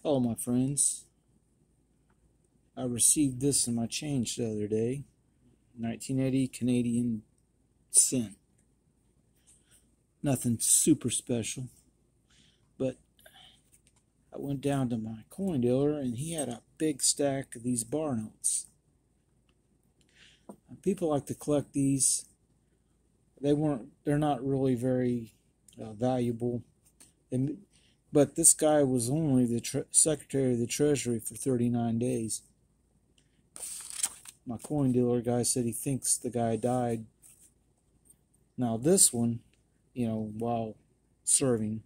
Hello, my friends. I received this in my change the other day. 1980 Canadian cent. Nothing super special, but I went down to my coin dealer and he had a big stack of these bar notes. People like to collect these. They're not really very valuable. But this guy was only the Secretary of the Treasury for 39 days. My coin dealer guy said he thinks the guy died. Now this one, while serving,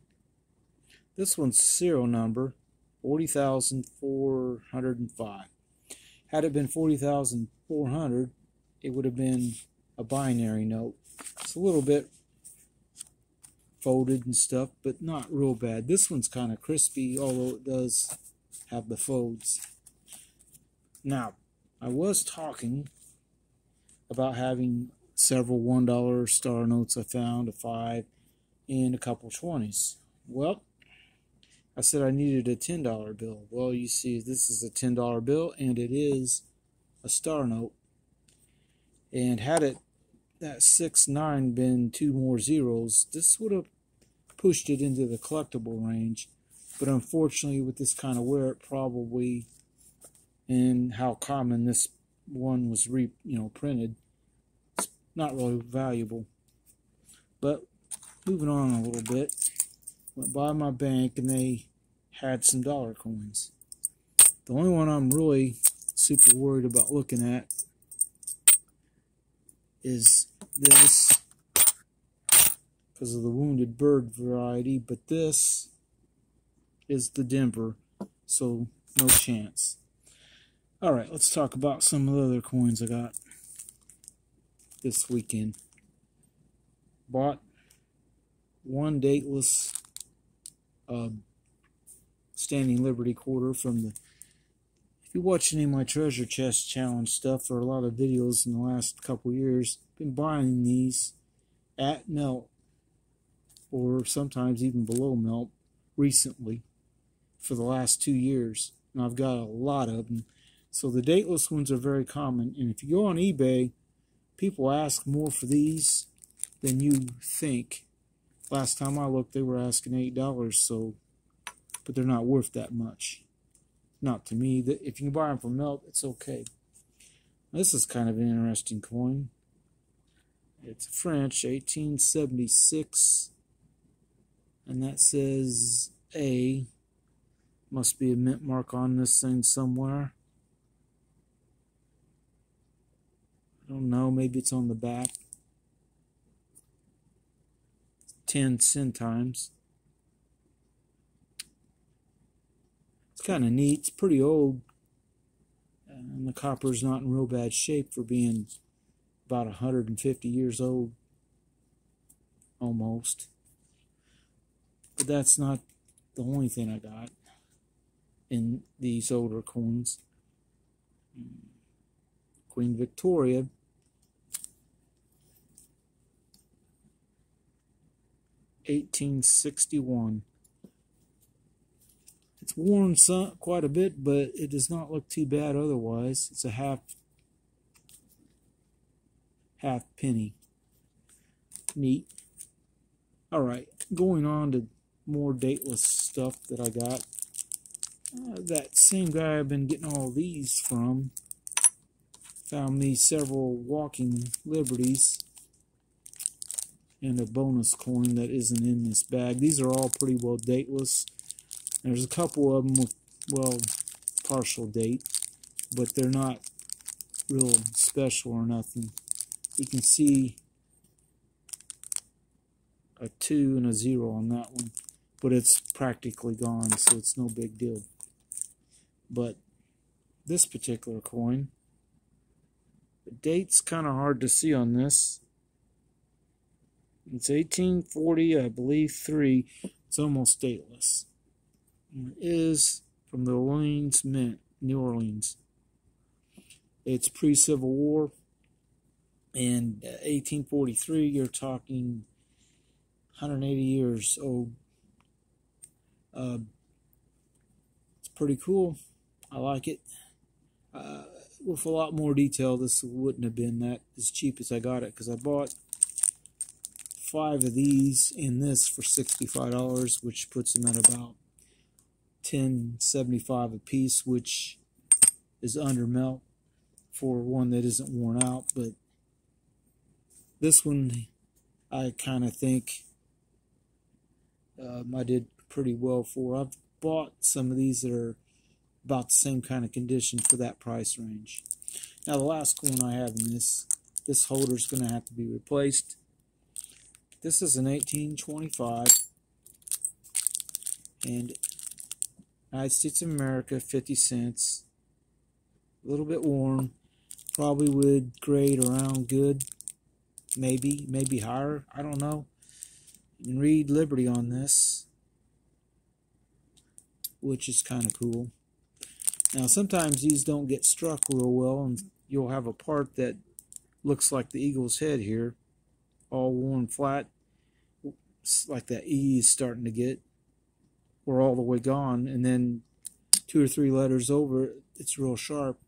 this one's serial number 40,405. Had it been 40,400, it would have been a binary note. It's a little bit folded and stuff, but not real bad. This one's kind of crispy, although it does have the folds. Now, I was talking about having several $1 star notes I found, a 5, and a couple 20s. Well, I said I needed a $10 bill. Well, you see, this is a $10 bill, and it is a star note. And had it that 6-9 been 2 more zeros, this would have pushed it into the collectible range. But unfortunately, with this kind of wear, it probably, and how common this one was printed, it's not really valuable. But moving on a little bit, went by my bank and they had some dollar coins. The only one I'm really super worried about looking at is this, because of the wounded bird variety, but this is the Denver, so no chance. Alright, let's talk about some of the other coins I got this weekend. Bought one dateless Standing Liberty quarter from the... If you watch any of my treasure chest challenge stuff or a lot of videos in the last couple years, I've been buying these at melt or sometimes even below melt recently for the last 2 years, and I've got a lot of them. So the dateless ones are very common, and if you go on eBay, people ask more for these than you think. Last time I looked, they were asking $8, so, but they're not worth that much. Not to me. If you can buy them for melt, it's okay. This is kind of an interesting coin. It's French, 1876, and that says A. Must be a mint mark on this thing somewhere. I don't know, maybe it's on the back. 10 centimes. It's kind of neat. It's pretty old. And the copper's not in real bad shape for being about 150 years old. Almost. But that's not the only thing I got in these older coins. Queen Victoria. $1861. It's worn quite a bit, but it does not look too bad otherwise. It's a half penny. Neat. Alright, going on to more dateless stuff that I got. That same guy I've been getting all these from found me several Walking Liberties and a bonus coin that isn't in this bag. These are all pretty well dateless. There's a couple of them with, well, partial date, but they're not real special or nothing. You can see a 2 and a 0 on that one, but it's practically gone, so it's no big deal. But this particular coin, the date's kind of hard to see on this. It's 1840, I believe, 3. It's almost dateless. And it is from the Orleans Mint, New Orleans. It's pre-Civil War. And 1843, you're talking 180 years old. It's pretty cool. I like it. With a lot more detail, this wouldn't have been that as cheap as I got it, because I bought 5 of these in this for $65, which puts them at about $10.75 a piece, which is under melt for one that isn't worn out. But this one, I kind of think I did pretty well for. I've bought some of these that are about the same kind of condition for that price range. Now the last one I have in this holder is going to have to be replaced. This is an 1825 and United States of America, 50 cents. A little bit worn. Probably would grade around good. Maybe higher. I don't know. You can read Liberty on this, which is kind of cool. Now sometimes these don't get struck real well, and you'll have a part that looks like the eagle's head here, all worn flat. It's like that E is starting to get, or all the way gone, and then 2 or 3 letters over, it's real sharp.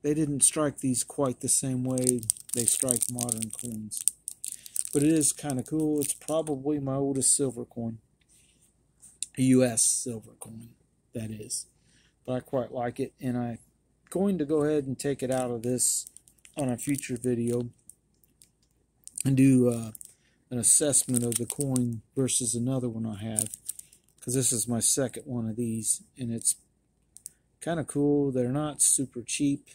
They didn't strike these quite the same way they strike modern coins. But it is kind of cool. It's probably my oldest silver coin. A U.S. silver coin, that is. But I quite like it, and I'm going to go ahead and take it out of this on a future video and do an assessment of the coin versus another one I have, because this is my second one of these, and it's kind of cool. They're not super cheap,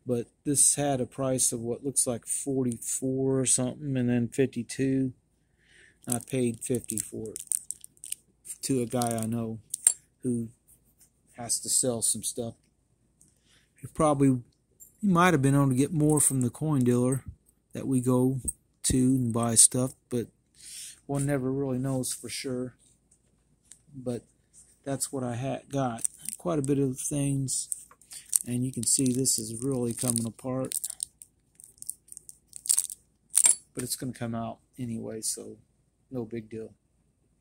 but this had a price of what looks like 44 or something, and then 52. I paid 50 for it to a guy I know who has to sell some stuff. You might have been able to get more from the coin dealer that we go to and buy stuff, but one never really knows for sure. But that's what I got. Quite a bit of things, and you can see this is really coming apart, but it's going to come out anyway, so no big deal.